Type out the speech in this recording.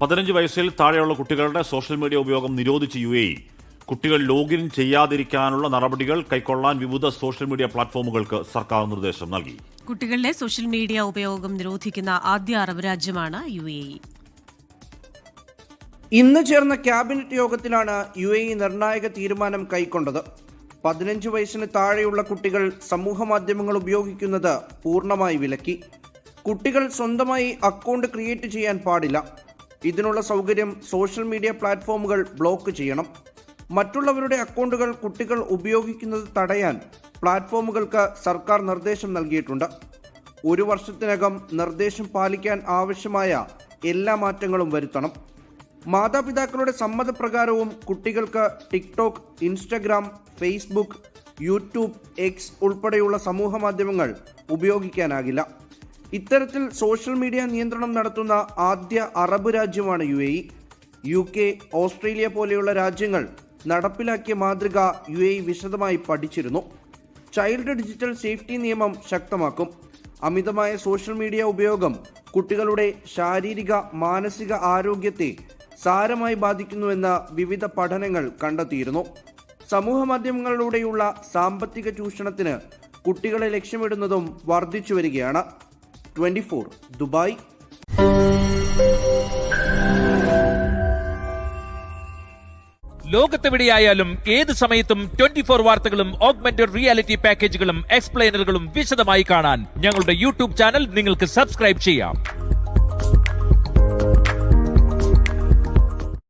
15 വയസ്സിൽ താഴെയുള്ള കുട്ടികളുടെ സോഷ്യൽ മീഡിയ ഉപയോഗം നിരോധിച്ച് UAE. കുട്ടികൾ ലോഗിൻ ചെയ്യാതിരിക്കാനുള്ള നടപടികൾ കൈക്കൊള്ളാൻ വിവിധ സോഷ്യൽ മീഡിയ പ്ലാറ്റ്ഫോമുകൾക്ക് സർക്കാർ നിർദ്ദേശം നൽകി. കുട്ടികളുടെ സോഷ്യൽ മീഡിയ ഉപയോഗം നിരോധിക്കുന്ന ആദ്യ അറബ് രാജ്യമാണ് UAE. ഇന്ന് ചേർന്ന ക്യാബിനറ്റ് യോഗത്തിലാണ് UAE നിർണായക തീരുമാനം കൈക്കൊണ്ടത്. 15 വയസ്സിന് താഴെയുള്ള കുട്ടികൾ സമൂഹമാധ്യമങ്ങൾ ഉപയോഗിക്കുന്നത് പൂർണ്ണമായി വിലക്കി. കുട്ടികൾ സ്വന്തമായി അക്കൗണ്ട് ക്രിയേറ്റ് ചെയ്യാൻ പാടില്ല. ഇതിനുള്ള സൗകര്യം സോഷ്യൽ മീഡിയ പ്ലാറ്റ്ഫോമുകൾ ബ്ലോക്ക് ചെയ്യണം. മറ്റുള്ളവരുടെ അക്കൗണ്ടുകൾ കുട്ടികൾ ഉപയോഗിക്കുന്നത് തടയാൻ പ്ലാറ്റ്ഫോമുകൾക്ക് സർക്കാർ നിർദ്ദേശം നൽകിയിട്ടുണ്ട്. 1 വർഷത്തിനകം നിർദ്ദേശം പാലിക്കാൻ ആവശ്യമായ എല്ലാ മാറ്റങ്ങളും വരുത്തണം. മാതാപിതാക്കളുടെ സമ്മതപ്രകാരവും കുട്ടികൾക്ക് TikTok, Instagram, Facebook, YouTube, X ഉൾപ്പെടെയുള്ള സമൂഹ മാധ്യമങ്ങൾ ഉപയോഗിക്കാനാകില്ല. ഇത്തരത്തിൽ സോഷ്യൽ മീഡിയ നിയന്ത്രണം നടത്തുന്ന ആദ്യ അറബ് രാജ്യമാണ് UAE. UK, ഓസ്ട്രേലിയ പോലെയുള്ള രാജ്യങ്ങൾ നടപ്പിലാക്കിയ മാതൃക UAE വിശദമായി പഠിച്ചിരുന്നു. ചൈൽഡ് ഡിജിറ്റൽ സേഫ്റ്റി നിയമം ശക്തമാക്കും. അമിതമായ സോഷ്യൽ മീഡിയ ഉപയോഗം കുട്ടികളുടെ ശാരീരിക, മാനസിക ആരോഗ്യത്തെ സാരമായി ബാധിക്കുന്നുവെന്ന് വിവിധ പഠനങ്ങൾ കണ്ടെത്തിയിരുന്നു. സമൂഹ മാധ്യമങ്ങളിലൂടെയുള്ള സാമ്പത്തിക ചൂഷണത്തിന് കുട്ടികളെ ലക്ഷ്യമിടുന്നതും വർദ്ധിച്ചു വരികയാണ്. 24 ദുബായ്. ലോകത്തെവിടെയായാലും ഏത് സമയത്തും 24 വാർത്തകളും ഓഗ്മെന്റഡ് റിയാലിറ്റി പാക്കേജുകളും എക്സ്പ്ലെയിനറുകളും വിശദമായി കാണാൻ ഞങ്ങളുടെ YouTube ചാനൽ നിങ്ങൾക്ക് സബ്സ്ക്രൈബ് ചെയ്യാം.